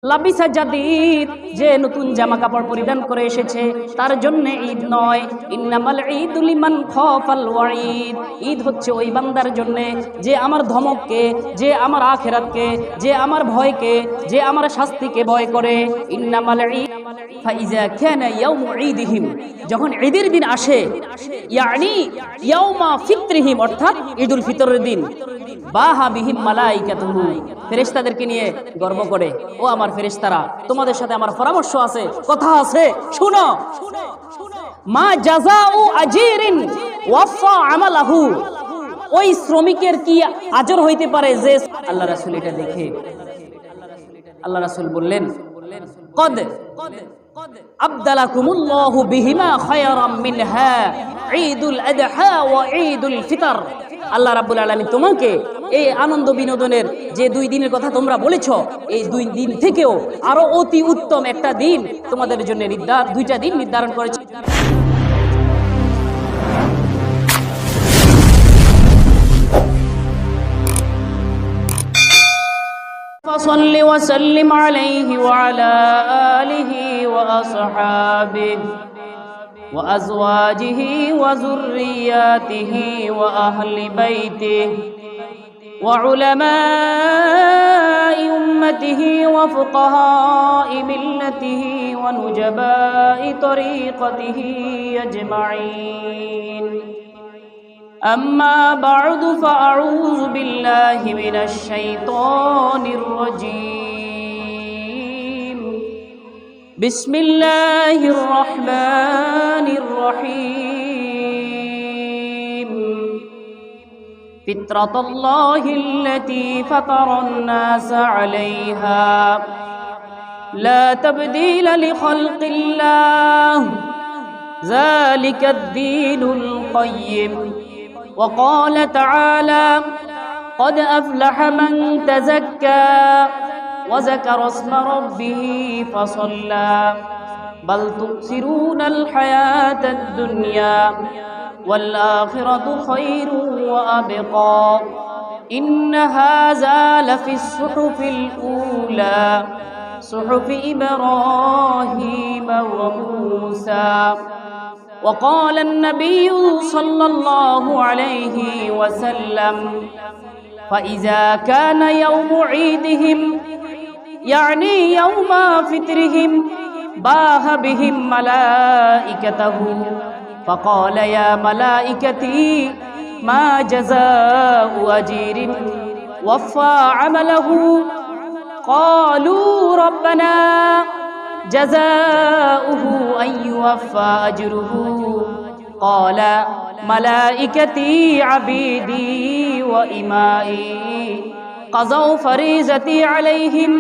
লাবিসা Jadid, যে নতুন জামা কাপড় পরিধান করে এসেছে তার জন্য ঈদ নয়। ইন্নামাল ঈদু লিমান খাফাল ওয়াঈদ, ঈদ হচ্ছে ওই বান্দার জন্য যে আমার ধমককে, যে আমার আখিরাতকে, যে আমার ভয়কে, যে আমার শাস্তিকে ভয় করে। ইন্নামাল ঈদ ফাইজা কানা ইয়াউমু ঈদিহিম, যখন ঈদের দিন আসে, ইয়ানি ইয়াউমা ফিত্রিহিম, অর্থাৎ ঈদুল ফিতরের দিন, বাহা বিহিম মালাইকাতুহু, ফেরেশতাদেরকে নিয়ে গর্ব করে, ও আমার ফেরেশতারা, তোমাদের সাথে আমার পরামর্শ আছে, কথা আছে, শুনো। মা জাযাউ আজীরিন ওয়াফা আমালাহু, ওই শ্রমিকের কি আজর হইতে পারে যে আল্লাহ রাসূল এটা দেখে আল্লাহ রাসূল বললেন, কদ আবদালাকুমুল্লাহু বিহিমা খায়রাম মিনহা ঈদুল আযহা ওয়া ঈদুল ফিতর। আল্লাহ রাব্বুল আলামিন তোমাকে এই আনন্দ বিনোদনের যে দুই দিনের কথা তোমরা বলেছো, এই দুই দিন থেকেও আরো অতি উত্তম একটা দিন তোমাদের জন্য দুইটা দিন নির্ধারণ করেছে। فصل وسلم عليه وعلى آله وأصحابه وأزواجه وذرياته وأهل بيته وعلماء أمته وفقهاء ملته ونجباء طريقته أجمعين. أما بعد فأعوذ بالله من الشيطان الرجيم. بسم الله الرحمن الرحيم. فطرة الله التي فطر الناس عليها لا تبديل لخلق الله ذلك الدين القيم. وقال تعالى قد أفلح من تزكى وذكر اسم ربه فصلى بل تؤثرون الحياة الدنيا والآخرة خير وأبقى إن هذا لفي الصحف الأولى صحف إبراهيم وموسى. وقال النبي صلى الله عليه وسلم فإذا كان يوم عيدهم يعني يوم فطرهم باه بهم ملائكته فقال يا ملائكتي ما جزاء أجير وفى عمله قالوا ربنا جزاؤه أن يوفى أجره قال ملائكتي عبيدي وإمائي قضوا فريضتي عليهم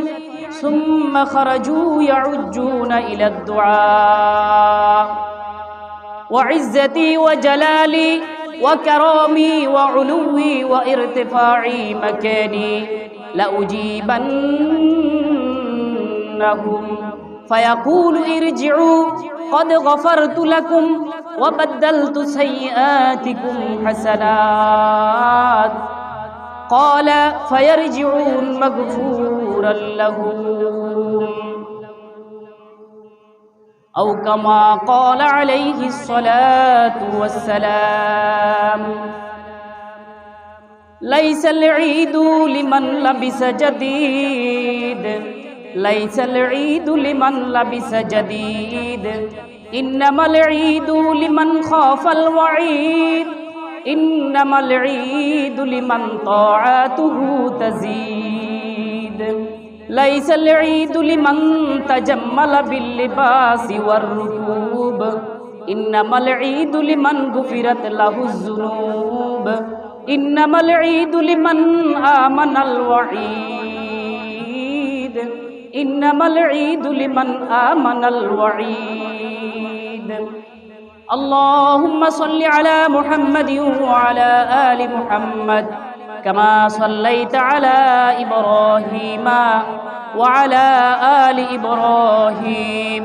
ثم خرجوا يعجون إلى الدعاء وعزتي وجلالي وكرامي وعلوي وارتفاعي مكاني لأجيبنهم فيقول ارجعوا قد غفرت لكم وبدلت سيئاتكم حسنات قال فيرجعون مغفورا لهم أو كما قال عليه الصلاة والسلام. ليس العيد لمن لبس جديد ليس العيد لمن لبس جديد إنما العيد لمن خاف الوعيد إنما العيد لمن طاعته تزيد ليس العيد لمن تجمل باللباس والركوب إنما العيد لمن غفرت له الذنوب إنما العيد لمن آمن الوعيد إنما العيد لمن آمن الوعيد. اللهم صل على محمد وعلى آل محمد كما صليت على إبراهيم وعلى آل إبراهيم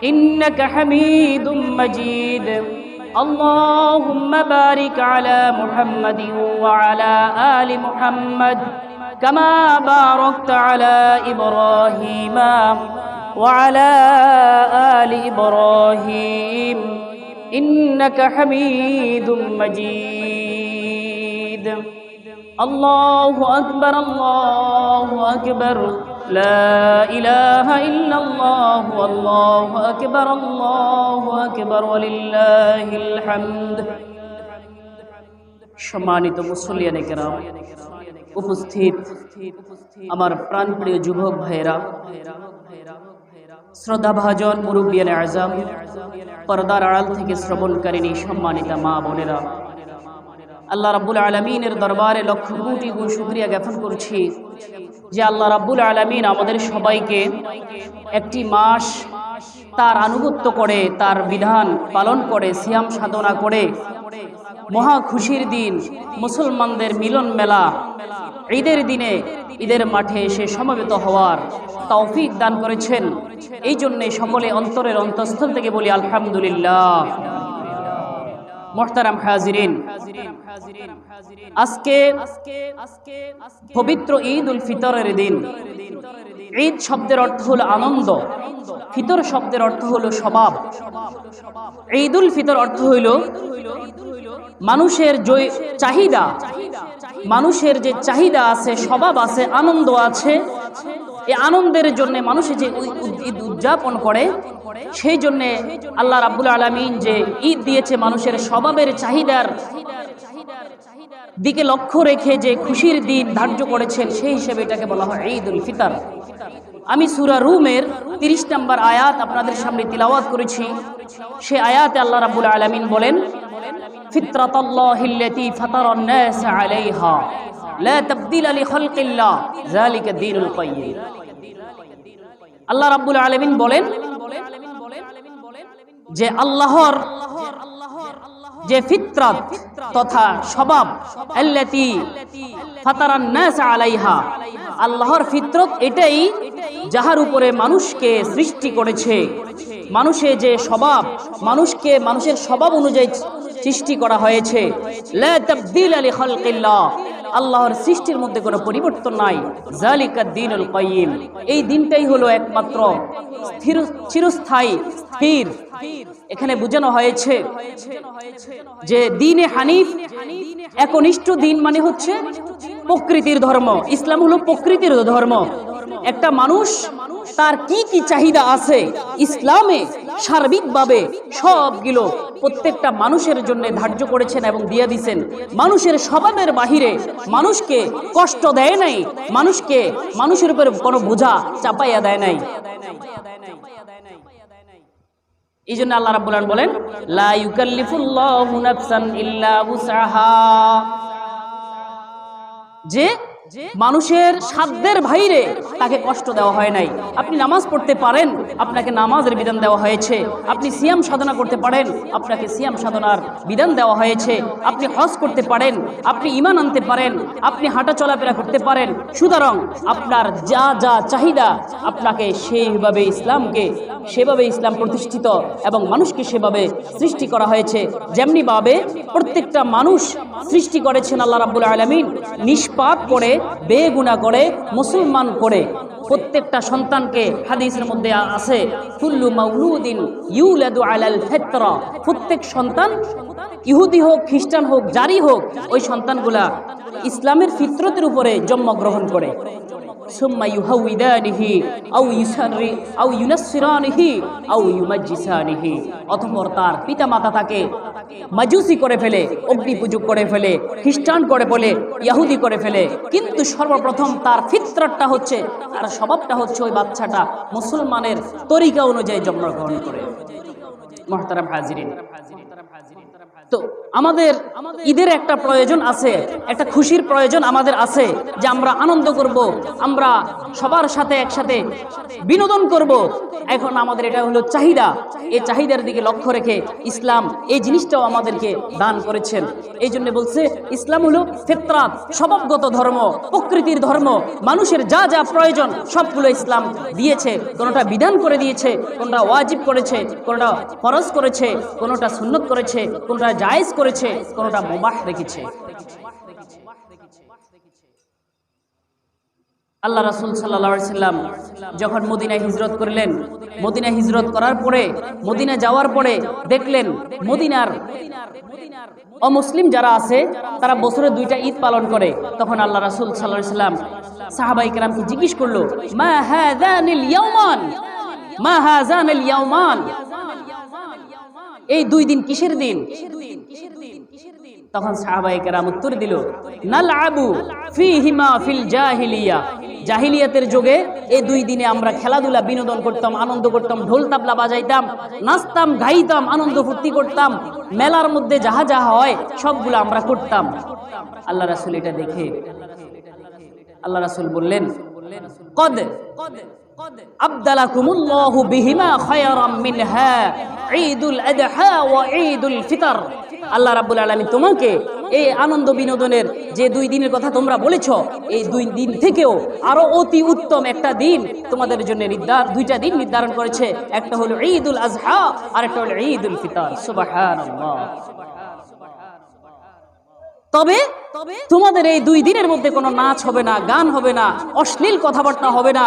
إنك حميد مجيد. اللهم بارك على محمد وعلى آل محمد كما باركت على إبراهيم وعلى آل إبراهيم إنك حميد مجيد الله أكبر الله أكبر لا إله إلا الله والله أكبر ولله الحمد সম্মানিত মুসল্লিয়ানে কেরাম, উপস্থিত আমার প্রাণপ্রিয় যুবক ভাইয়েরা, শ্রদ্ধাভাজন মুরব্বিয়ানে আযম, পর্দার আড়াল থেকে শ্রবণকারিণী সম্মানিতা মা বোনেরা, আল্লাহ রাব্বুল আলামিনের দরবারে লক্ষ কোটি গুণ শুকরিয়া জ্ঞাপন করছি যে আল্লাহ রাব্বুল আলামিন আমাদের সবাইকে একটি মাস তার আনুগত্য করে, তার বিধান পালন করে, সিয়াম সাধনা করে মহা খুশির দিন, মুসলমানদের মিলন মেলা ঈদের দিনে ঈদের মাঠে এসে সমবেত হওয়ার তৌফিক দান করেছেন। এই জন্যে সকলে অন্তরের অন্তঃস্থল থেকে বলি আলহামদুলিল্লাহ। মুহতারাম হাজিরিন, আজকে পবিত্র ঈদ উল ফিতরের দিন। ঈদ শব্দের অর্থ হলো আনন্দ, ফিতর শব্দের অর্থ হলো স্বভাব। ঈদ উল ফিতর অর্থ হইল মানুষের যে চাহিদা, মানুষের যে চাহিদা আছে, স্বভাব আছে, আনন্দ আছে, এই আনন্দের জন্য মানুষে যে ঈদ উদযাপন করে, সেই জন্যে আল্লাহ রাব্বুল আলামিন যে ঈদ দিয়েছে মানুষের স্বভাবের চাহিদার দিকে লক্ষ্য রেখে যে খুশির দিন ধার্য করেছেন, সেই হিসেবে এটাকে বলা হয় ঈদ উল ফিতর। আমি সূরা রুমের 30 নম্বর আয়াত আপনাদের সামনে তিলাওয়াত করেছি। সে আয়াতে আল্লাহ রাব্বুল আলামিন বলেন, ফিতরাতাল্লাহিল্লাতী ফাতারান নাস আলাইহা লা তাবদীলা লিখালকিল্লাহ যালিকা দীনুল কাইয়্যিম। আল্লাহ রাব্বুল আলামিন বলেন যে আল্লাহর যে ফিতরাত তথা স্বভাব, আল্লাতী ফাতারান নাস আলাইহা, আল্লাহর ফিতরত এটাই যাহার উপরে মানুষকে সৃষ্টি করেছে। মানুষের যে স্বভাব, মানুষকে মানুষের স্বভাব অনুযায়ী সৃষ্টি করা হয়েছে। লা তাবদীলা লিখালকিল্লাহ, আল্লাহর সৃষ্টির মধ্যে কোনো পরিবর্তন নাই। যালিকা দীনুল কাইয়্যিম, এই দিনটাই হলো একমাত্র চিরস্থায়ী, স্থির। এখানে বোঝানো হয়েছে যে দ্বীনে হানিফ, একনিষ্ঠ দিন মানে হচ্ছে প্রকৃতির ধর্ম। ইসলাম হলো প্রকৃতির ধর্ম। একটা মানুষ তার কি কি চাহিদা আছে ইসলামে সার্বিকভাবে সবগুলো প্রত্যেকটা মানুষের জন্য ধার্য করেছেন এবং দিয়ে দিয়েছেন। মানুষের স্বভাবের বাহিরে মানুষকে কষ্ট দেয় নাই, মানুষের উপর কোনো বোঝা চাপাইয়া দেয় নাই। এই জন্য আল্লাহ রাব্বুল আলামিন বলেন, লা ইউকাল্লিফুল্লাহু নাফসান ইল্লা উসআহা, যে মানুষের সাধ্যের বাইরে তাকে কষ্ট দেওয়া হয় নাই। আপনি নামাজ পড়তে পারেন, আপনাকে নামাজের বিধান দেওয়া হয়েছে। আপনি সিয়াম সাধনা করতে পারেন, আপনাকে সিয়াম সাধনার বিধান দেওয়া হয়েছে। আপনি হজ করতে পারেন, আপনি ঈমান আনতে পারেন, আপনি হাঁটা চলাফেরা করতে পারেন। সুতরাং আপনার যা যা চাহিদা, আপনাকে সেইভাবে সেভাবে ইসলাম প্রতিষ্ঠিত এবং মানুষকে সেভাবে সৃষ্টি করা হয়েছে। যেমনিভাবে প্রত্যেকটা মানুষ সৃষ্টি করেছেন আল্লাহ রাব্বুল আলামিন নিষ্পাপ করে, বেগুনাহ করে, মুসলমান করে। প্রত্যেকটা সন্তানকে হাদিসের মধ্যে আছে, কুল্লু মাউলুদিন ইউলাদু আলাল ফিতরা, প্রত্যেক সন্তান ইহুদি হোক, খ্রিস্টান হোক, জারি হোক, ওই সন্তানগুলা ইসলামের ফিতরতের উপরে জন্মগ্রহণ করে। সুম্মা ইউহাউইদানিহি আও ইউনাসসিরানিহি আও ইউমাজ্জিসানিহি, অতঃপর তার পিতামাতা তাকে মাজুসি করে ফেলে, অগ্নি পূজক করে ফেলে, খ্রিস্টান করে ফেলে, ইহুদি করে ফেলে। কিন্তু সর্বপ্রথম তার ফিতরতটা হচ্ছে, তার স্বভাবটা হচ্ছে ওই বাচ্চাটা মুসলমানের তরিকা অনুযায়ী জন্মগ্রহণ করে। মুহতারাম হাজিরিন, তো আমাদের ঈদের একটা প্রয়োজন আছে, একটা খুশির প্রয়োজন আমাদের আছে, যে আমরা আনন্দ করব, আমরা সবার সাথে একসাথে বিনোদন করব। এখন আমাদের এটা হলো চাহিদা। এই চাহিদার দিকে লক্ষ্য রেখে ইসলাম এই জিনিসটাও আমাদেরকে দান করেছেন। এই জন্য বলছে ইসলাম হলো ফিতরাত, স্বভাবগত ধর্ম, প্রকৃতির ধর্ম। মানুষের যা যা প্রয়োজন সবগুলো ইসলাম দিয়েছে। কোনোটা বিধান করে দিয়েছে, কোনোটা ওয়াজিব করেছে, কোনোটা ফরজ করেছে, কোনোটা সুন্নত করেছে, কোনোটা জায়েজ করেছে, কোনোটা মুবাহ রেখেছে। আল্লাহ রাসূল সাল্লাল্লাহু আলাইহি সাল্লাম যখন মদিনায় হিজরত করলেন, মদিনায় হিজরত করার পরে, মদিনা যাওয়ার পরে দেখলেন মদিনার অমুসলিম যারা আছে তারা বছরে 2টা ঈদ পালন করে। তখন আল্লাহ রাসূল সাল্লাল্লাহু আলাইহি সাল্লাম সাহাবায়ে কেরামকে জিজ্ঞেস করলো, মা হাযানিল ইয়াওমান, মা হাযানিল ইয়াওমান, এই 2 দিন কিসের দিন? তখন সাহাবায়ে কেরাম উত্তর দিল, নালআবু ফীহিমা ফিল জাহিলিয়া, জাহিলিয়াতের যুগে এই 2 দিনে আমরা খেলাধুলা বিনোদন করতাম, আনন্দ করতাম, ঢোল তাবলা বাজাইতাম, নাচতাম, গাইতাম, আনন্দ ফুর্তি করতাম, মেলার মধ্যে যাহা যাহা হয় সবগুলো আমরা করতাম। আল্লাহ রাসূল এটা দেখে আল্লাহ রাসূল বললেন, কদ আবদালাকুমুল্লাহু বিহিমা খায়রাম মিনহা ঈদুল আযহা ওয়া ঈদুল ফিতর। আল্লাহ রাব্বুল আলামিন তোমাকে এই আনন্দ বিনোদনের যে 2 দিনের কথা তোমরা বলেছো, এই 2 দিন থেকেও আরো অতি উত্তম একটা দিন তোমাদের জন্য 2টা দিন নির্ধারণ করেছে। একটা হলো ঈদুল আযহা আর একটা হলো ঈদুল ফিতর। সুবহানাল্লাহ। তবে তোমাদের এই 2 দিনের মধ্যে কোনো নাচ হবে না, গান হবে না, অশ্লীল কথাবার্তা হবে না,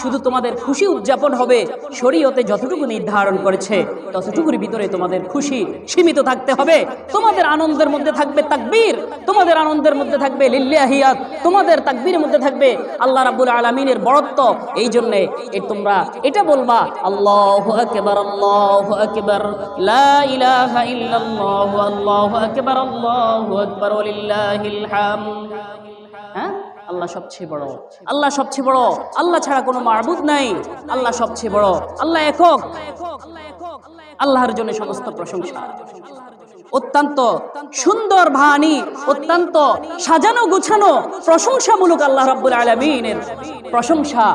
শুধু তোমাদের খুশি উদযাপন হবে। শরীয়তে যতটুকু নির্ধারণ করেছে ততটুকুর ভিতরে তোমাদের খুশি সীমিত থাকতে হবে। তোমাদের আনন্দের মধ্যে থাকবে তাকবীর, তোমাদের আনন্দের মধ্যে থাকবে লিল্লাহিয়াত, তোমাদের তাকবীরের মধ্যে থাকবে আল্লাহ রাব্বুল আলামিনের বড়ত্ব। এই জন্য তোমরা এটা বলবা, আল্লাহু আকবার, আল্লাহু আকবার, লা ইলাহা ইল্লাল্লাহ, আল্লাহু আকবার, আল্লাহু আকবার, ওয়ালিল্লাহিল হামদ। হ্যাঁ, আল্লাহ সবচেয়ে বড়, আল্লাহ সবচেয়ে বড়, আল্লাহ ছাড়া কোনো মাবুদ নাই, আল্লাহ সবচেয়ে বড়, আল্লাহ একক, আল্লাহর জন্য সমস্ত প্রশংসা। অত্যন্ত সুন্দর বাণী, অত্যন্ত সাজানো গুছানো প্রশংসামূলক আল্লাহ রাব্বুল আলামিনের প্রশংসা।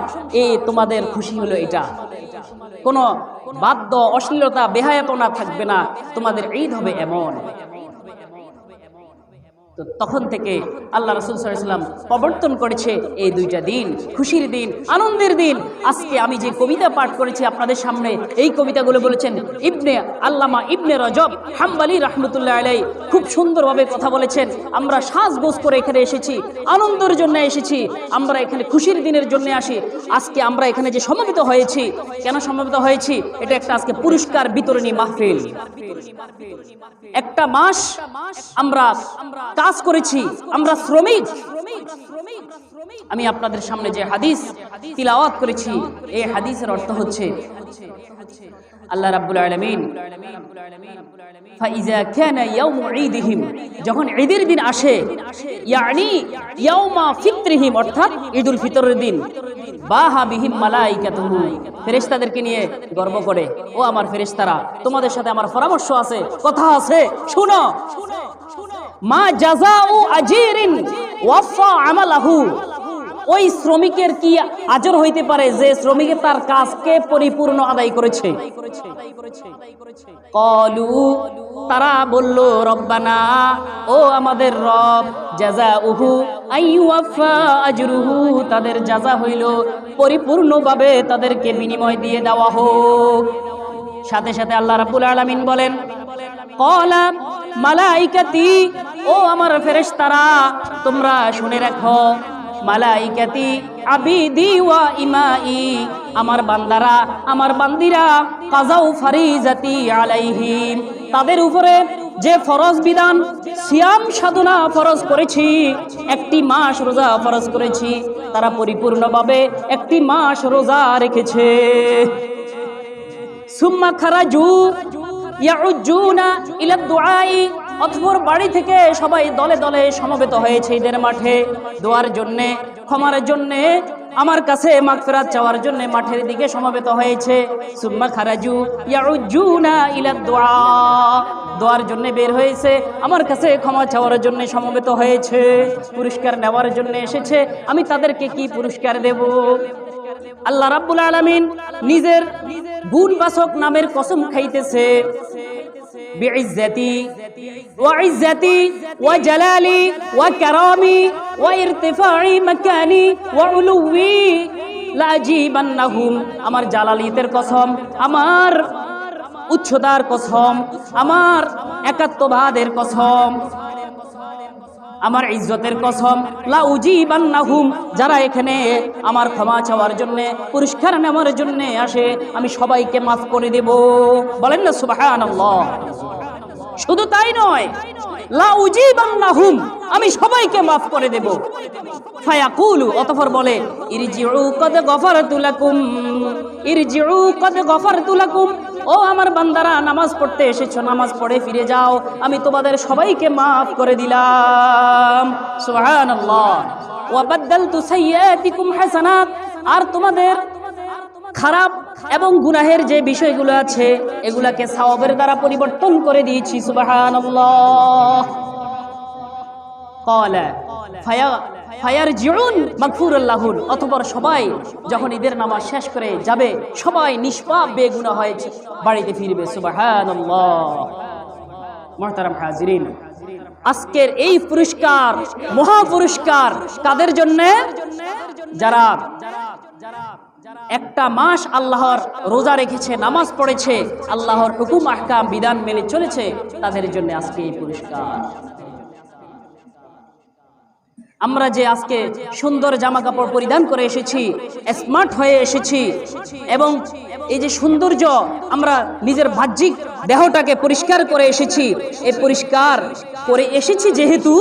এই তোমাদের খুশি হলো এটা, কোনো বাদ্য অশ্লীলতা বেহায়াপনা থাকবে না, তোমাদের ঈদ হবে এমন। তো তখন থেকে আল্লাহ রাসূল সাল্লাল্লাহু আলাইহি ওয়াসাল্লাম প্রবর্তন করেছে এই 2টা দিন, খুশির দিন, আনন্দের দিন। আজকে আমি যে কবিতা পাঠ করেছি আপনাদের সামনে, এই কবিতাগুলো বলেছেন আল্লামা ইবনে রজব হাম্বলি রাহমাতুল্লাহ আলাইহি। খুব সুন্দরভাবে কথা বলেছেন। আমরা সাজগোজ করে এখানে এসেছি, আনন্দের জন্য এসেছি, আমরা এখানে খুশির দিনের জন্য আসি। আজকে আমরা এখানে যে সমবেত হয়েছি, কেন সমবেত হয়েছি? এটা একটা আজকে পুরস্কার বিতরণী মাহফিল। একটা মাস আমরা কাজ করেছি, আমরা শ্রমিক। আমি আপনাদের সামনে যে হাদিস তিলাওয়াত করেছি, এই হাদিসের অর্থ হচ্ছে আল্লাহ রাব্বুল আলামিন ফাইজা কানা ইয়াউমু ঈদিহিম, যখন ঈদের দিন আসে, ইয়ানি ইয়াউমা ফিত্রিহিম, অর্থাৎ ঈদুল ফিতরের দিন, বাহা বিহিম মালাইকাতুহু, ফেরেশতাদেরকে নিয়ে গর্ব করে, ও আমার ফেরেশতারা, তোমাদের সাথে আমার পরামর্শ আছে, কথা আছে, শুনো। মা জাযাউ আজিরিন ওয়াফা আমালাহু, ওই শ্রমিকের কি আজর হইতে পারে যে শ্রমিকে তার কাজকে পরিপূর্ণ আদায় করেছে। ক্বালু, তারা বলল, রব্বানা, ও আমাদের রব, জাযাউহু আইওয়াফা আজরুহু, তাদের জাযা হইল পরিপূর্ণভাবে তাদেরকে বিনিময় দিয়ে দেওয়া হোক। সাথে সাথে আল্লাহ রাব্বুল আলামিন বলেন, ক্বালা মালাইকাতি, ও আমার ফেরেশতারা, তোমরা শুনে রাখো, মালাইকাতি আবিদি ওয়া ইমাই, আমার বান্দারা, আমার বান্দিরা, কাযাউ ফারিজাতি আলাইহিম, তাদের উপরে যে ফরজ বিধান সিয়াম সাধনা ফরজ করেছি, 1 মাস রোজা ফরজ করেছি, তারা পরিপূর্ণভাবে 1 মাস রোজা রেখেছে। সুম্মা খারাজু ইয়াউজুনা ইলা দুআই, অতঃপর বাড়ি থেকে সবাই দলে দলে সমবেত হয়েছে ঈদের মাঠে, দোয়ার জন্য, ক্ষমার জন্য, আমার কাছে মাগফিরাত চাওয়ার জন্য মাঠের দিকে সমবেত হয়েছে। সুম্মা খারাজু ইয়াউজুনা ইলা দুআ, দোয়ার জন্য বের হয়েছে, আমার কাছে ক্ষমা চাওয়ার জন্য সমবেত হয়েছে, পুরস্কার নেওয়ার জন্য এসেছে। আমি তাদেরকে কি পুরস্কার দেব? আল্লাহ রাব্বুল আলামিন নিজের গুণবাচক নামের কসম খাইতেছে, বিইজ্জতি ওয়া ইজ্জতি ওয়া জালালি ওয়া কারামি ওয়া ইরতিফা'i মাকানি ওয়া উলুwi লাজিবান্নাহুম, আমার জালালিয়তের কসম, আমার উচ্চতার কসম, আমার একাত্মবাদের কসম, আমার ইজ্জতের কসম, লা উজিবান্নাহুম, যারা এখানে আমার ক্ষমা চাওয়ার জন্য, পুরস্কার নেওয়ার জন্য আসে, আমি সবাইকে মাফ করে দেব। বলেন না সুবহানাল্লাহ। শুধু তাই নয়, লা উজিবান্নাহুম, আমি সবাইকে মাফ করে দেব। ফায়াকুলু, অতঃপর বলে, ইরজিউ কদ গফারতু লাকুম, ইরজিউ কদ গফারতু লাকুম, ও আমার বান্দারা, নামাজ পড়তে এসেছো, নামাজ পড়ে ফিরে যাও, আমি তোমাদের সবাইকে মাফ করে দিলাম। সুবহানাল্লাহ। ওয়া বাদদালতু সাইয়্যাতিকুম হাসানাত, আর তোমাদের খারাপ এবং গুনাহের যে বিষয়গুলো আছে এগুলাকে সওয়াবের দ্বারা পরিবর্তন করে দিয়েছি। সুবহানাল্লাহ। ক্বালা ফায়ারজিউন মাগফুরুল লাহুন, অতঃপর সবাই যখন ঈদের নামাজ শেষ করে যাবে, সবাই নিষ্পাপ বেগুনাহ হয়েছে বাড়িতে ফিরবে। সুবহানাল্লাহ। মুহতারাম হাজিরিন, আজকের এই পুরস্কার, মহা পুরস্কার কাদের জন্য? যারা একটা মাস আল্লাহর রোজা রেখেছে, নামাজ পড়েছে, আল্লাহর হুকুম আহকাম বিধান মেনে চলেছে, তাদের জন্য আজকে এই পুরস্কার। আমরা যে আজকে সুন্দর জামা কাপড় পরিধান করে এসেছি, স্মার্ট হয়ে এসেছি, এবং এই যে সৌন্দর্য, আমরা নিজের বাহ্যিক দেহটাকে পরিষ্কার করে এসেছি, এই পরিষ্কার করে এসেছি যেহেতু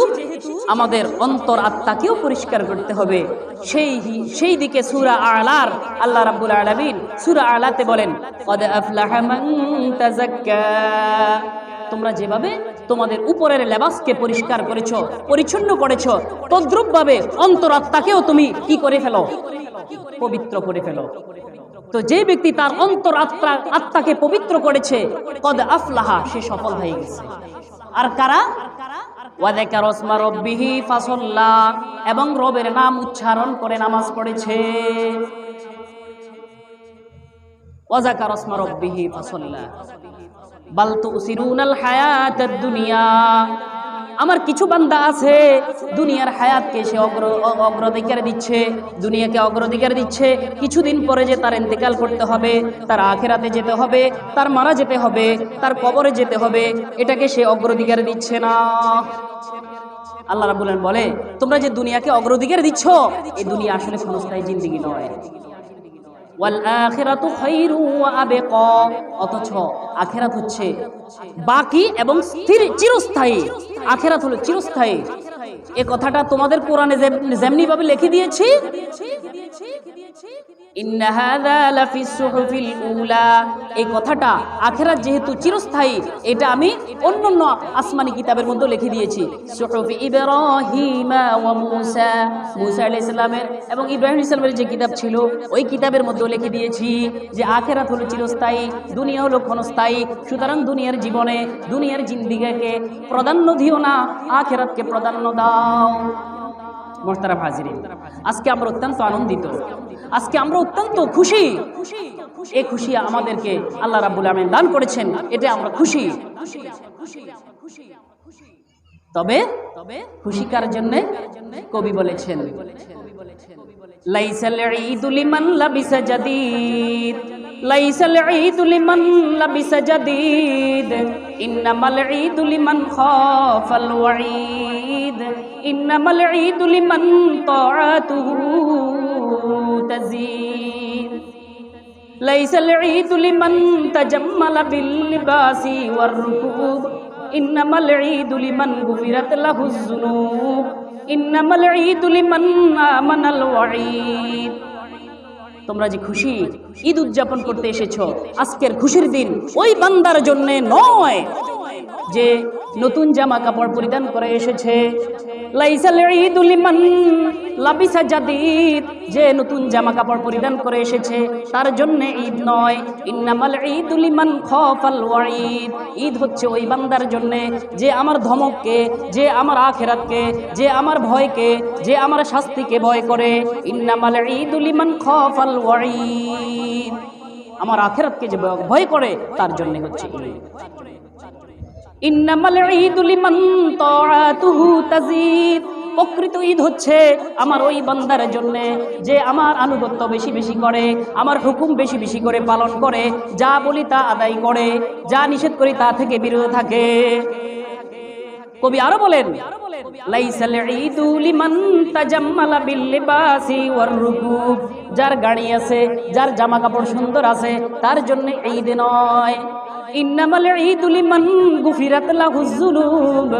আমাদের অন্তর আত্মাকেও পরিষ্কার করতে হবে। সেই দিকে সূরা আ'লার আল্লাহ রাব্বুল আলামিন সূরা আ'লাতে বলেন, ক্বাদ আফলাহা মান তাযাক্কা, তোমরা যেভাবে তোমাদের উপরের লেবাসকে পরিষ্কার করেছো, পরিচ্ছন্ন করেছো, তদ্রূপ ভাবে অন্তরাত্মাকেও তুমি কি করে ফেলো? পবিত্র করে ফেলো। তো যে ব্যক্তি তার অন্তর আত্মাকে পবিত্র করেছে, ক্বাদ আফলাহা, সে সফল হয়ে গেছে। আর কারা? ওয়া যাকারা ইসমা রাব্বিহি ফাসাল্লা, এবং রবের নাম উচ্চারণ করে নামাজ পড়েছে। ওয়া যাকারা ইসমা রাব্বিহি ফাসাল্লা বাল তুসিরুনাল হায়াতাদ দুনিয়া, আমার কিছু বান্দা আছে দুনিয়ার হায়াতকে সে অগ্রাধিকার দিচ্ছে, দুনিয়াকে অগ্রাধিকার দিচ্ছে। কিছুদিন পরে যে তার ইন্তেকাল করতে হবে, তার আখিরাতে যেতে হবে, তার মারা যেতে হবে, তার কবরে যেতে হবে, এটাকে সে অগ্রাধিকার দিচ্ছে না। আল্লাহ রাব্বুল আলামিন বলে, তোমরা যে দুনিয়াকে অগ্রাধিকার দিচ্ছ, এই দুনিয়া আসলে ক্ষণস্থায়ী জিন্দেগি নয়। ওয়াল আখিরাতু খায়রু ওয়া আবকা, অথচ আখিরাত হচ্ছে বাকি এবং চিরস্থায়ী। আখিরাত হলো চিরস্থায়ী। এই কথাটা তোমাদের কোরআনে যেমনি ভাবে লিখে দিয়েছি, ইন্না হাযা লাফিস সুহুফিল উলা, এই কথাটা আখিরাত যেহেতু চিরস্থায়ী, এটা আমি অন্যান্য আসমানি কিতাবের মধ্যে লিখে দিয়েছি। সুহুফি ইব্রাহিম ওয়া মূসা, মূসা আলাইহিস সালামের এবং ইব্রাহিম আলাইহিস সালামের যে কিতাব ছিল, ওই কিতাবের মধ্যে লিখে দিয়েছি যে আখিরাত হলো চিরস্থায়ী, দুনিয়া হলো ক্ষণস্থায়ী। সুতরাং দুনিয়ার জীবনে, দুনিয়ার জিন্দেগিকে প্রাধান্য দিও না, আখিরাতকে প্রাধান্য দাও। মুহতারাম হাজিরিন, আজকে আমরা অত্যন্ত আনন্দিত, আজকে আমরা অত্যন্ত খুশি। এই খুশি আমাদেরকে আল্লাহ রাব্বুল আলামিন দান করেছেন, এটা আমরা খুশি। তবে খুশি কার জন্য? কবি বলেছেন, লাইসাল ঈদু লিমান লাবিসা জাদিদ, লাইসাল ঈদু লিমান লাবিসা জাদিদ, ইন্নামাল ঈদু লিমান খাফাল ওয়াঈদ, ইন্নামাল ঈদু লিমান তাআতুহু তাজিদ, লাইসাল ঈদু লিমান তাজাম্মালা বিল লিবাসি ওয়ার রুকুব, ইন্নামাল ঈদু লিমান গুফিরাত লাহুজ যুনুব, ইন্নামাল ঈদু লিমান আমানাল ওয়াঈদ। তোমরা যে খুশি ঈদ উদযাপন করতে এসেছো, আজকের খুশির দিন ওই বান্দার জন্য নয় যে নতুন জামা কাপড় পরিধান করে এসেছে। লাইসাল ঈদু লিমান লাবিসা জাদিদ, যে নতুন জামা কাপড় পরিধান করে এসেছে তার জন্য ঈদ নয়। ইন্নামাল ঈদু লিমান খাফাল ওয়াঈদ, ঈদ হচ্ছে ওই বান্দার জন্য যে আমার ধমককে, যে আমার আখিরাতকে, যে আমার ভয়কে, যে আমার শাস্তিকে ভয় করে। ইন্নামাল ঈদু লিমান খাফাল ওয়াঈদ, আমার আখিরাতকে যে ভয় করে তার জন্য হচ্ছে ঈদ। ইন্নামাল ঈদু লিমান তাআতুহু তাজিদ, প্রকৃত ঈদ হচ্ছে আমার ওই বান্দার জন্য যে আমার আনুগত্য বেশি বেশি করে, আমার হুকুম বেশি বেশি করে পালন করে, যা বলি তা আদায় করে, যা নিষেধ করি তা থেকে বিরত থাকে। কবি আরো বলেন, লাইসাল ঈদু লিমান তাজাম্মালা বিল লিবাসি ওয়ার রুকুব, যার গাড়ি আছে, যার জামা কাপড় সুন্দর আছে, তার জন্য ঈদ নয়। ইন্নামাল ঈদু লিমান গুফিরাত লাহুজ যুনুব,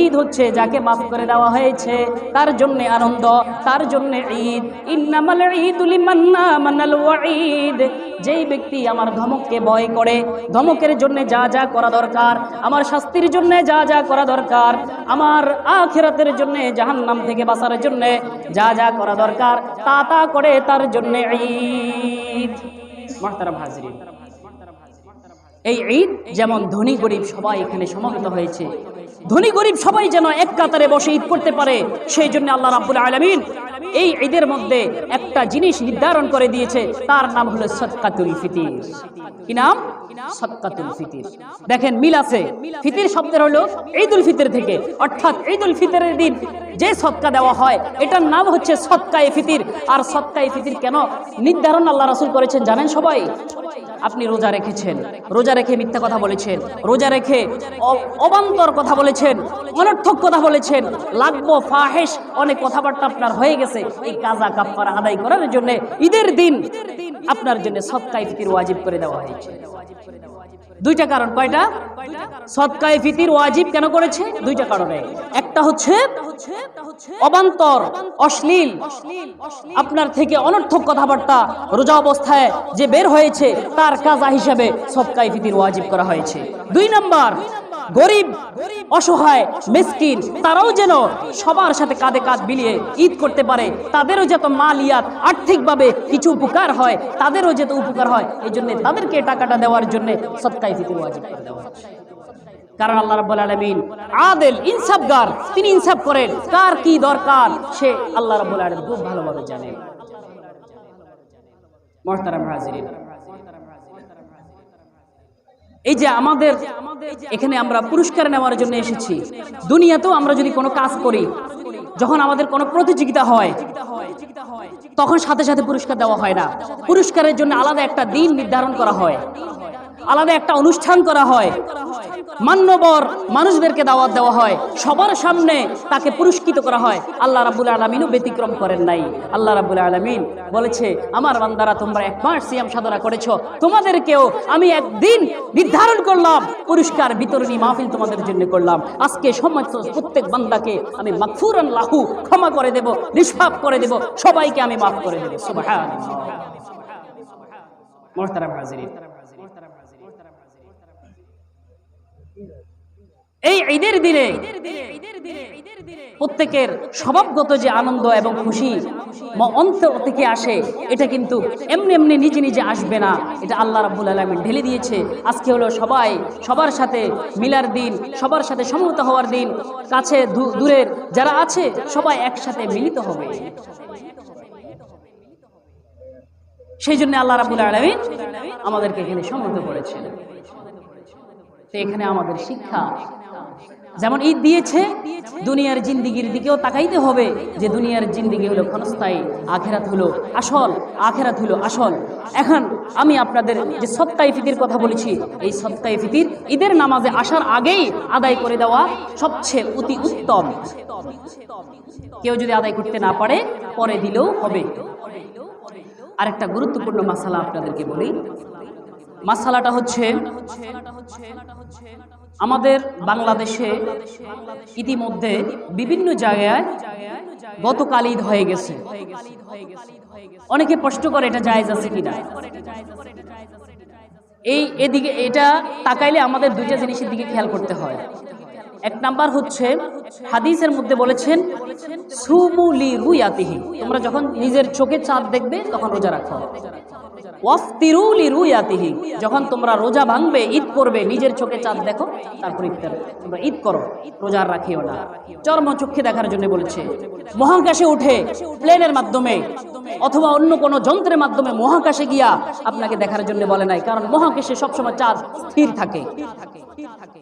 ঈদ হচ্ছে যাকে মাফ করে দেওয়া হয়েছে তার জন্য আনন্দ, তার জন্য ঈদ। ইন্নামাল ঈদু লিমান আমানাল ওয়াঈদ, যেই ব্যক্তি আমার ধমককে ভয় করে, ধমকের জন্য যা যা করা দরকার, আমার শাস্তির জন্য যা যা করা দরকার, আমার আখিরাতের জন্য জাহান্নাম থেকে বাঁচার জন্য যা যা করা দরকার তা তা করে, তার জন্য ঈদ। মুহতারাম হাজিরিন, এই ঈদ যেমন ধনী গরিব সবাই এখানে সমবেত হয়েছে, ধনী গরিব সবাই যেন এক কাতারে বসে ঈদ করতে পারে, সেই জন্য আল্লাহ রাব্বুল আলামিন এই ঈদের মধ্যে একটা জিনিস নির্ধারণ করে দিয়েছে, তার নাম হলো সাদকাতুল ফিতির। কি নাম? সাদকাতুল ফিতির। দেখেন মিল আছে, ফিতির শব্দের হলো ঈদুল ফিতর থেকে, অর্থাৎ ঈদুল ফিতরের দিন যে সদকা দেওয়া হয় এটার নাম হচ্ছে সদকায়ে ফিতির। আর সদকায়ে ফিতির কেন নির্ধারণ আল্লাহ রাসূল করেছেন জানেন সবাই? আপনি রোজা রেখেছেন, রোজা রেখে মিথ্যা কথা বলেছেন, রোজা রেখে অবান্তর কথা বলেছেন, অনর্থক কথা বলেছেন, লাগবো ফাহেশ অনেক কথাবার্তা আপনার হয়ে গেছে, এই কাজা কাফারা আদায় করার জন্য ঈদের দিন আপনার জন্য সদকায়ে ফিতির ওয়াজিব করে দেওয়া হয়েছে। দুইটা কারণ। কয়টা? সদকায়ে ফিতির ওয়াজিব কেন করেছে? দুইটা কারণে। একটা হচ্ছে অবান্তর অশ্লীল আপনার থেকে অনর্থক কথাবার্তা রোজা অবস্থায় যে বের হয়েছে তার কাজা হিসেবে সদকায়ে ফিতির ওয়াজিব করা হয়েছে। দুই নাম্বার, গরিব অসহায় মিসকিন তারাও যেন সবার সাথে কাঁধে কাঁধ মিলিয়ে ঈদ করতে পারে, তাদেরও যত মালিয়াত আর্থিকভাবে কিছু উপকার হয়, তাদেরও যত উপকার হয়, এই জন্য তাদেরকে টাকাটা দেওয়ার জন্য সদকায়ে ফিতির ওয়াজিব করে দেওয়া হয়েছে। কারণ আল্লাহ রাব্বুল আলামিন আদেল ইনসাফগার, তিনি ইনসাফ করেন, কার কি দরকার সে আল্লাহ রাব্বুল আলামিন খুব ভালোভাবে জানেন। মুহতারাম হাজিরিন, এই যে আমাদের এখানে আমরা পুরস্কার নেওয়ার জন্য এসেছি, দুনিয়াতেও আমরা যদি কোনো কাজ করি, যখন আমাদের কোনো প্রতিযোগিতা হয় তখন সাথে সাথে পুরস্কার দেওয়া হয় না, পুরস্কারের জন্য আলাদা একটা দিন নির্ধারণ করা হয়, আলাদা একটা অনুষ্ঠান করা হয়, মান্যবর মানুষদেরকে দাওয়াত দেওয়া হয়, সবার সামনে তাকে পুরস্কৃত করা হয়। আল্লাহ রাব্বুল আলামিনও ব্যতিক্রম করেন নাই। আল্লাহ রাব্বুল আলামিন বলেছে, আমার বান্দারা তোমরা 1 মাস সিয়াম সাধনা করেছো, তোমাদেরকেও আমি একদিন নির্ধারণ করলাম, পুরস্কার বিতরণী মাহফিল তোমাদের জন্য করলাম। আজকে সমস্ত প্রত্যেক বান্দাকে আমি মাগফুরান লাহু, ক্ষমা করে দেব, নিষ্পাপ করে দেব, সবাইকে আমি মাফ করে দেব। সুবহানাল্লাহ। মুহতারাম হাজিরিন, এই ঈদের দিনে প্রত্যেকের স্বভাবগত যে আনন্দ এবং খুশি অন্তর থেকে আসে, এটা কিন্তু এমনি এমনি নিজে নিজে আসবে না, এটা আল্লাহ রাব্বুল আলামিন ঢেলে দিয়েছে। আজকে হলো সবাই সবার সাথে মিলার দিন, সবার সাথে সমবেত হওয়ার দিন, কাছে দূরের যারা আছে সবাই একসাথে মিলিত হবে। সেই জন্য আল্লাহ রাব্বুল আলামিন আমাদেরকে এখানে সমবেত করেছেন। তো এখানে আমাদের শিক্ষা, যেমন ঈদ দিয়েছে, দুনিয়ার জিন্দিগির দিকেও তাকাইতে হবে যে দুনিয়ার জিন্দিগি হলো ক্ষণস্থায়ী, আখিরাত হলো আসল, আখিরাত হলো আসল। এখন আমি আপনাদের যে সদকায়ে ফিতির কথা বলেছি, এই সদকায়ে ফিতির ঈদের নামাজে আসার আগেই আদায় করে দেওয়া সবচেয়ে অতি উত্তম। কেউ যদি আদায় করতে না পারে পরে দিলেও হবে। আরেকটা গুরুত্বপূর্ণ মাসালা আপনাদেরকে বলি, মাসালাটা হচ্ছে আমাদের বাংলাদেশে ইতিমধ্যে বিভিন্ন জায়গায় গতকাল ঈদ হয়ে গেছে। অনেকে প্রশ্ন করে এটা জায়েজ আছে কিনা। এদিকে এটা তাকাইলে আমাদের দুইটা জিনিসের দিকে খেয়াল করতে হয়। এক নাম্বার হচ্ছে হাদিসের মধ্যে বলেছেন সুমু লিরুয়াতিহি, তোমরা যখন নিজের চোখে চাঁদ দেখবে তখন রোজা রাখো। ওয়াফতিরু লিরুয়াতিহি, যখন তোমরা রোজা ভাঙবে, ঈদ করবে, নিজের চোখে চাঁদ দেখো তারপর ইফতার তোমরা ঈদ করো, রোজা রাখিও না। চর্মচক্ষে দেখার জন্য বলেছে। মহাকাশে উঠে প্লেনের মাধ্যমে অথবা অন্য কোনো যন্ত্রের মাধ্যমে মহাকাশে গিয়া আপনাকে দেখার জন্য বলে নাই, কারণ মহাকাশে সবসময় চাঁদ স্থির থাকে,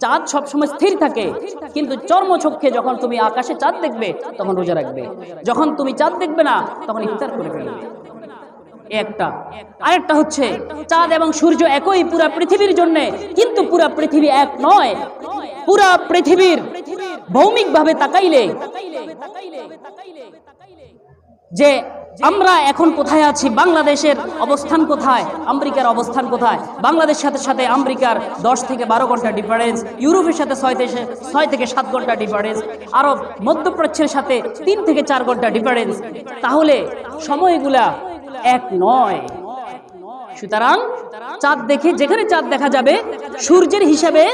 চাঁদ সবসময় স্থির থাকে। কিন্তু চর্মচক্ষে যখন তুমি আকাশে চাঁদ দেখবে তখন রোজা রাখবে, যখন তুমি চাঁদ দেখবে না তখন ইফতার করে ফেলবে। একটা আরেকটা হচ্ছে চাঁদ এবং সূর্য একই পুরা পৃথিবীর জন্য, কিন্তু পুরা পৃথিবী এক নয়। পুরা পৃথিবীর ভৌমিকভাবে তাকাইলে যে আমরা এখন কোথায় আছি, বাংলাদেশের অবস্থান কোথায়, আমেরিকার অবস্থান কোথায়, বাংলাদেশের সাথে সাথে আমেরিকার 10 থেকে 12 ঘন্টা ডিফারেন্স, ইউরোপের সাথে 6 থেকে 7 ঘন্টা ডিফারেন্স, আরব মধ্যপ্রাচ্যের সাথে 3 থেকে 4 ঘন্টা ডিফারেন্স। তাহলে সময়গুলা এক নয়। সুতরাং চাঁদ দেখে, যেখানে চাঁদ দেখা যাবে সূর্যের হিসাবে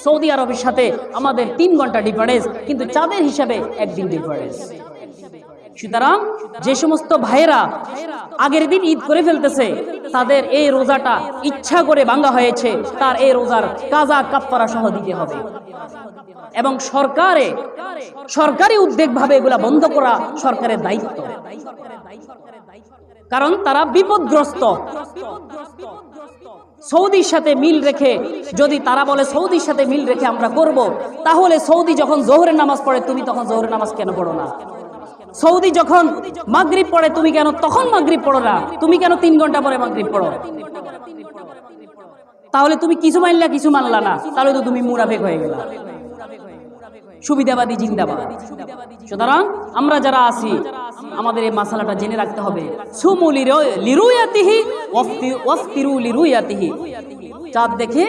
সৌদি আরবের সাথে আমাদের 3 ঘন্টা ডিফারেন্স, কিন্তু চাঁদের হিসাবে একদিন ডিফারেন্স। সুতরাং যে সমস্ত ভাইয়েরা আগের দিন ঈদ করে ফেলতেছে, তাদের এই রোজাটা ইচ্ছা করে ভাঙা হয়েছে, তার এই রোজার কাজা কাফারা সহ দিতে হবে। এবং সরকারি উদ্যোগ ভাবে এগুলা বন্ধ করা সরকারের দায়িত্ব, কারণ তারা বিপদগ্রস্ত। সৌদির সাথে মিল রেখে, যদি তারা বলে সৌদির সাথে মিল রেখে আমরা করব, তাহলে সৌদি যখন জোহরের নামাজ পড়ে তুমি তখন জোহরের নামাজ কেন পড়ো না? সৌদি যখন মাগরিব পড়ে তুমি কেন তখন মাগরিব পড়ো না? তুমি কেন 3 ঘন্টা পরে মাগরিব পড়ো? তাহলে তুমি কিছু মানলা কিছু মানলা না, তাহলে তো তুমি মুনাফিক হয়ে গেলা। সুবিধাবাদী জিন্দাবাদ। সুতরাং আমরা যারা আছি আমাদের এই মাসালাটা জেনে রাখতে হবে। সুমু লিরুয়াতিহি ওয়াফতিরু লিরুয়াতিহি। চাঁদ দেখে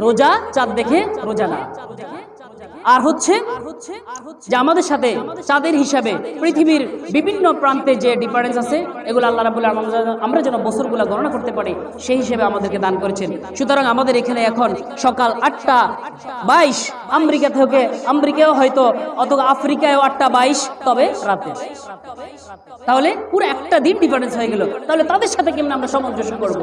রোজা, চাঁদ দেখে রোজা না। আর হচ্ছে যে আমাদের সাথে চাঁদের হিসাবে পৃথিবীর বিভিন্ন প্রান্তে যে ডিফারেন্স আছে, এগুলো আল্লাহ রাব্বুল আলামিন আমরা যেন বছরগুলো গণনা করতে পারি সেই হিসেবে আমাদেরকে দান করেছেন। সুতরাং আমাদের এখানে এখন সকাল 8:22, আমেরিকাও হয়তো অথবা আফ্রিকায়ও 8:22, তবে রাতে। তাহলে পুরো একটা দিন ডিফারেন্স হয়ে গেল। তাহলে তাদের সাথে কেমন আমরা সামঞ্জস্য করব?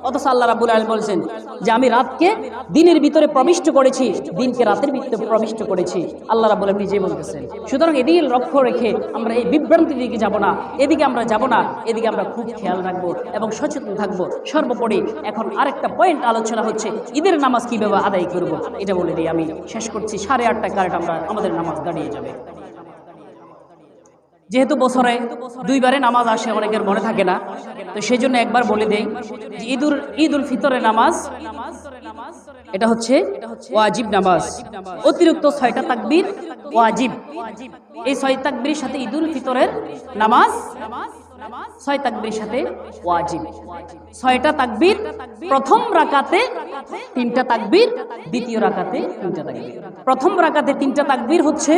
অথচ আল্লাহ রাব্বুল আলামিন বলছেন যে আমি রাতকে দিনের ভিতরে প্রবিষ্ট করেছি, দিনকে রাতের ভিতরে প্রবিষ্ট করেছি। আল্লাহ রাব্বুল আলামিন নিজেই বলতেছেন। সুতরাং এদিকে লক্ষ্য রেখে আমরা এই বিভ্রান্তির দিকে যাব না, এদিকে আমরা যাব না, এদিকে আমরা খুব খেয়াল রাখবো এবং সচেতন থাকবো। সর্বোপরি এখন আরেকটা পয়েন্ট আলোচনা হচ্ছে ঈদের নামাজ কিভাবে আদায় করব, এটা বলে দিয়ে আমি শেষ করছি। 8:30 কারেন্ট আমাদের নামাজ দাঁড়িয়ে যাবে। যেহেতু বছরে 2 বারে নামাজ আসে, অনেকের মনে থাকে না, তো সেই জন্য একবার বলে দেই যে ঈদুল ফিতরের নামাজ এটা হচ্ছে ওয়াজিব নামাজ। অতিরিক্ত 6টা তাকবীর ওয়াজিব। এই 6 তাকবীরের সাথে ঈদুল ফিতরের নামাজ 6 তাকবীরের সাথে ওয়াজিব। 6টা তাকবীর প্রথম রাকাতে, 3টা তাকবীর দ্বিতীয় রাকাতে, 3টা তাকবীর। প্রথম রাকাতে 3টা তাকবীর হচ্ছে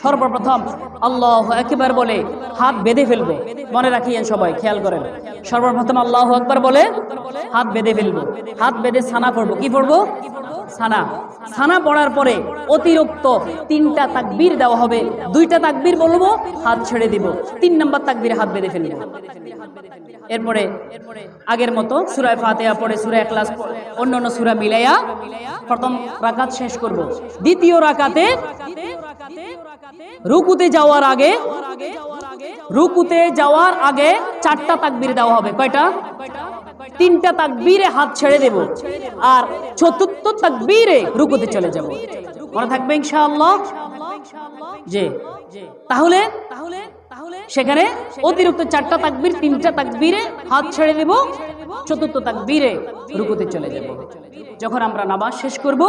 সর্বপ্রথম আল্লাহু আকবার বলে হাত বেঁধে ফেলবো। মনে রাখিয়েন সবাই, খেয়াল করেন। সর্বপ্রথম আল্লাহু আকবার বলে হাত বেঁধে ফেলবো। হাত বেঁধে সানা পড়বো। কি পড়বো? সানা পড়ার পরে অতিরিক্ত 3টা তাকবীর দেওয়া হবে। 2টা তাকবীর বলবো, হাত ছেড়ে দিব। 3 নম্বর তাকবীরে হাত বেঁধে ফেলবো। এরপরে আগের মতো সূরা ফাতিহা পড়ে, সূরা ইখলাস, অন্যান্য সূরা মিলাইয়া প্রথম রাকাত শেষ করব। দ্বিতীয় রাকাতে রুকুতে যাওয়ার আগে 4টা তাকবীর দেওয়া হবে। কয়টা? 3টা তাকবীরে হাত ছেড়ে দেব, আর 4র্থ তাকবীরে রুকুতে চলে যাব। মনে থাকবে ইনশাআল্লাহ? জি। তাহলে সেখানে অতিরিক্ত 4টা তাকবীর, 3টা তাকবীরে হাত ছেড়ে দেব, 4র্থ তাকবীরে রুকুতে চলে যাব। যখন আমরা নামাজ শেষ করব,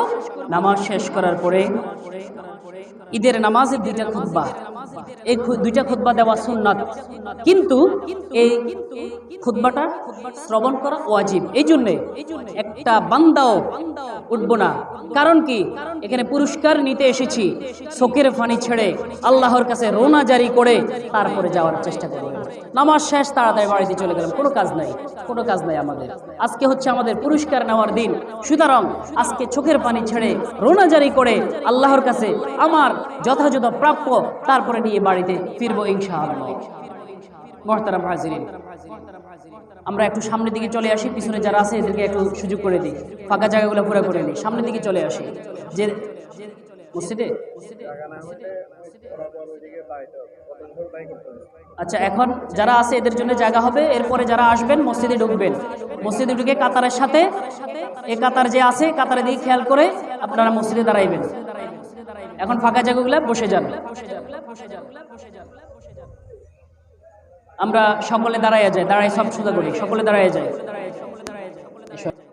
নামাজ শেষ করার পরে ঈদের নামাজের 2টা খুতবা, এই 2টা খুতবা দেওয়া সুন্নাত, কিন্তু এই খুতবাটা শ্রবণ করা ওয়াজিব। এই জন্যে একটা বান্দাও উঠবো না। কারণ কি? এখানে পুরস্কার নিতে এসেছি, চোখের পানি ছেড়ে আল্লাহর কাছে রোনা জারি করে তারপরে যাওয়ার চেষ্টা করব। নামাজ শেষ, তাড়াতাড়ি বাড়িতে চলে গেলাম, কোনো কাজ নাই আমাদের। আজকে হচ্ছে আমাদের পুরস্কার নেওয়ার দিন। সুতরাং আজকে চোখের পানি ছেড়ে রোনা জারি করে আল্লাহর কাছে আমার যথাযথ প্রাপ্য তারপরে নিয়ে বাড়িতে ফিরবো ইনশাআল্লাহ। মুহতারাম হাজিরিন, আমরা একটু সামনের দিকে চলে আসি। পিছনে যারা আছে এদেরকে একটু সুযোগ করে দিই, ফাঁকা জায়গাগুলো পুরো করে নিই। সামনের দিকে চলে আসি। যে মসজিদে, আচ্ছা, এখন যারা আছে এদের জন্য জায়গা হবে। এরপরে যারা আসবেন মসজিদে ঢুকবেন। মসজিদে ঢুকে কাতারের সাথে, এ কাতার যে আছে কাতারের দিকে খেয়াল করে আপনারা মসজিদে দাঁড়াইবেন। এখন ফাঁকা জায়গাগুলো বসে যান। আমরা সকলে দাঁড়াইয়া যাই, দাঁড়াই সব সোজা করি, সকলে দাঁড়াইয়া যায়।